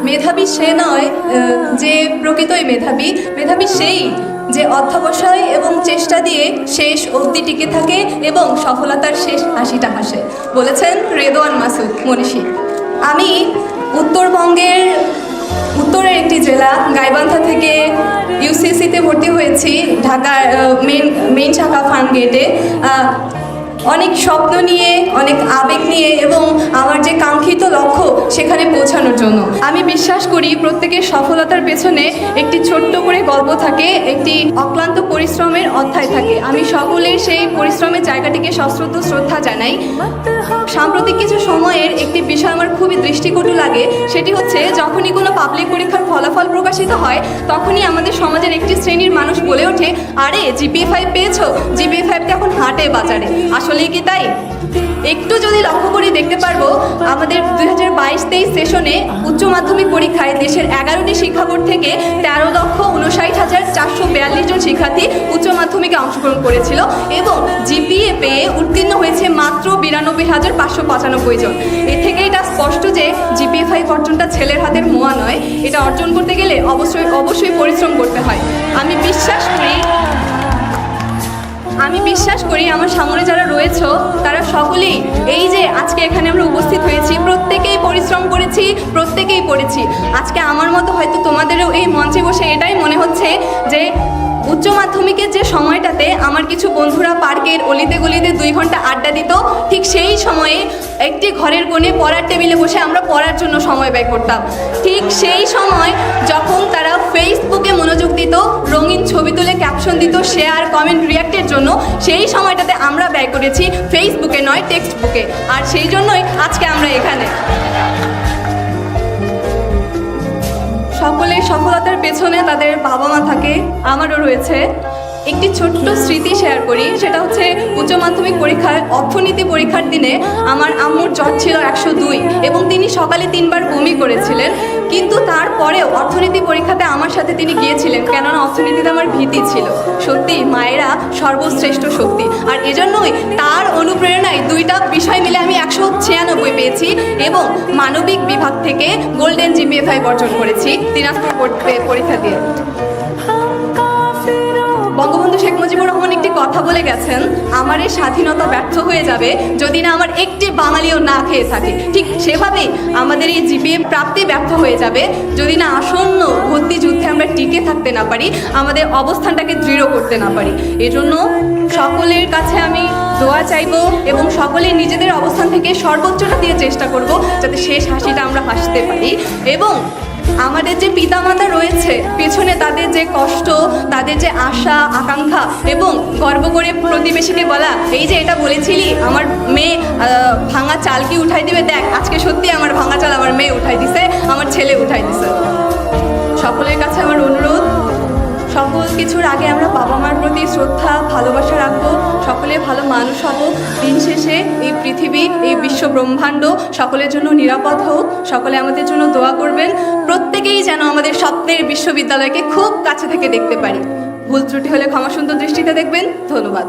মেধাবী সে নয় যে প্রকৃতই মেধাবী, মেধাবী সেই যে অধ্যবসায় এবং চেষ্টা দিয়ে শেষ অবধি টিকে থাকে এবং সফলতার শেষ হাসিটা হাসে, বলেছেন রেদওয়ান মাসুদ মনীষী। আমি উত্তরবঙ্গের উত্তরের একটি জেলা গাইবান্ধা থেকে ইউসিসিতে ভর্তি হয়েছি, ঢাকার মেইন শাখা ফার্মগেটে। অনেক স্বপ্ন নিয়ে, অনেক আবেগ নিয়ে এবং আমার যে কাঙ্ক্ষিত লক্ষ্য সেখানে পৌঁছানোর জন্য। আমি বিশ্বাস করি প্রত্যেকের সফলতার পেছনে একটি ছোট্ট করে গল্প থাকে, একটি অক্লান্ত পরিশ্রমের অধ্যায় থাকে। আমি সকলের সেই পরিশ্রমের জায়গাটিকে সশ্রদ্ধ শ্রদ্ধা জানাই। সাম্প্রতিক কিছু সময়ের একটি বিষয় আমার খুবই দৃষ্টিকটু লাগে, সেটি হচ্ছে যখনই কোনো পাবলিক পরীক্ষার ফলাফল প্রকাশিত হয় তখনই আমাদের সমাজের একটি শ্রেণীর মানুষ বলে ওঠে, আরে জিপিএ 5 পেয়েছো, জিপিএ 5 তো এখন হাটে বাজারে। আসলেই কি তাই? একটু যদি লক্ষ্য করি দেখতে পারবো আমাদের 2022-23 সেশনে উচ্চ মাধ্যমিক পরীক্ষায় দেশের 11টি শিক্ষা বোর্ড থেকে 13,59,442 জন শিক্ষার্থী উচ্চ মাধ্যমিকে অংশগ্রহণ করেছিল এবং জিপিএ পেয়ে উত্তীর্ণ হয়েছে মাত্র 92,595 জন। এর থেকে এটা স্পষ্ট যে জিপিএ 5 অর্জনটা ছেলের হাতের মোয়া নয়, এটা অর্জন করতে গেলে অবশ্যই পরিশ্রম করতে হয়। আমি বিশ্বাস করি আমার সামনে যারা রয়েছে তারা সকলেই এই যে আজকে এখানে আমরা উপস্থিত হয়েছি প্রত্যেকেই পরিশ্রম করেছি, প্রত্যেকেই পড়েছি। আজকে আমার মতো হয়তো তোমাদেরও এই মঞ্চে বসে এটাই মনে হচ্ছে যে উচ্চ মাধ্যমিকের যে সময়টাতে আমার কিছু বন্ধুরা পার্কের অলিতে গলিতে 2 ঘন্টা আড্ডা দিত, ঠিক সেই সময়ে একটি ঘরের কোণে পড়ার টেবিলে বসে আমরা পড়ার জন্য সময় ব্যয় করতাম। ঠিক সেই সময় যখন তারা ফেসবুকে মনোযোগ দিত, রঙিন ছবি তুলে ক্যাপশন দিত, শেয়ার কমেন্ট রিয়াক্টের জন্য, সেই সময়টাতে আমরা ব্যয় করেছি ফেসবুকে নয় টেক্সট বুকে। আর সেই জন্যই আজকে আমরা এখানে। সকলের সফলতার পেছনে তাদের বাবা মা থাকে, আমারও রয়েছে। একটি ছোট্ট স্মৃতি শেয়ার করি, সেটা হচ্ছে উচ্চ মাধ্যমিক পরীক্ষার অর্থনীতি পরীক্ষার দিনে আমার আম্মুর জ্বর ছিল 102 এবং তিনি সকালে 3 বার বমি করেছিলেন, কিন্তু তারপরেও অর্থনীতি পরীক্ষাতে আমার সাথে তিনি গিয়েছিলেন, কেননা অর্থনীতিতে আমার ভীতি ছিল। সত্যি মায়েরা সর্বশ্রেষ্ঠ শক্তি, আর এজন্যই তার অনুপ্রেরণায় 2টা বিষয় মিলে আমি 196 পেয়েছি এবং মানবিক বিভাগ থেকে গোল্ডেন জিপিএ 5 অর্জন করেছি দিনাজপুর পরীক্ষা দিয়ে। বঙ্গবন্ধু শেখ মুজিবুর রহমান একটি কথা বলে গেছেন, আমার এই স্বাধীনতা ব্যর্থ হয়ে যাবে যদি না আমার একটি বাঙালিও না খেয়ে থাকে। ঠিক সেভাবেই আমাদের এই জিপিএ প্রাপ্তি ব্যর্থ হয়ে যাবে যদি না আসন্ন ভর্তি যুদ্ধে আমরা টিকে থাকতে না পারি, আমাদের অবস্থানটাকে দৃঢ় করতে না পারি। এজন্য সকলের কাছে আমি দোয়া চাইব এবং সকলে নিজেদের অবস্থান থেকে সর্বোচ্চটা দিয়ে চেষ্টা করব যাতে শেষ হাসিটা আমরা হাসতে পারি। এবং আমাদের যে পিতামাতা রয়েছে পেছনে, তাদের যে কষ্ট, তাদের যে আশা আকাঙ্ক্ষা এবং গর্ব করে প্রতিবেশীকে বলা, এই যে এটা বলেছিলি আমার মেয়ে ভাঙা চাল কি উঠাই দিবে, দেখ আজকে সত্যি আমার ভাঙা চাল আমার মেয়ে উঠাই দিছে, আমার ছেলে উঠাই দিছে। সকলের কাছে আমার অনুরোধ, সকল কিছুর আগে আমরা বাবা মার প্রতি শ্রদ্ধা ভালোবাসা রাখবো, সকলে ভালো মানুষ হব। দিন শেষে এই পৃথিবী, এই বিশ্ব ব্রহ্মাণ্ড সকলের জন্য নিরাপদ হোক। সকলে আমাদের জন্য দোয়া করবেন, প্রত্যেকেই যেন আমাদের স্বপ্নের বিশ্ববিদ্যালয়কে খুব কাছে থেকে দেখতে পারি। ভুল ত্রুটি হলে ক্ষমা সুন্দর দৃষ্টিতে দেখবেন। ধন্যবাদ।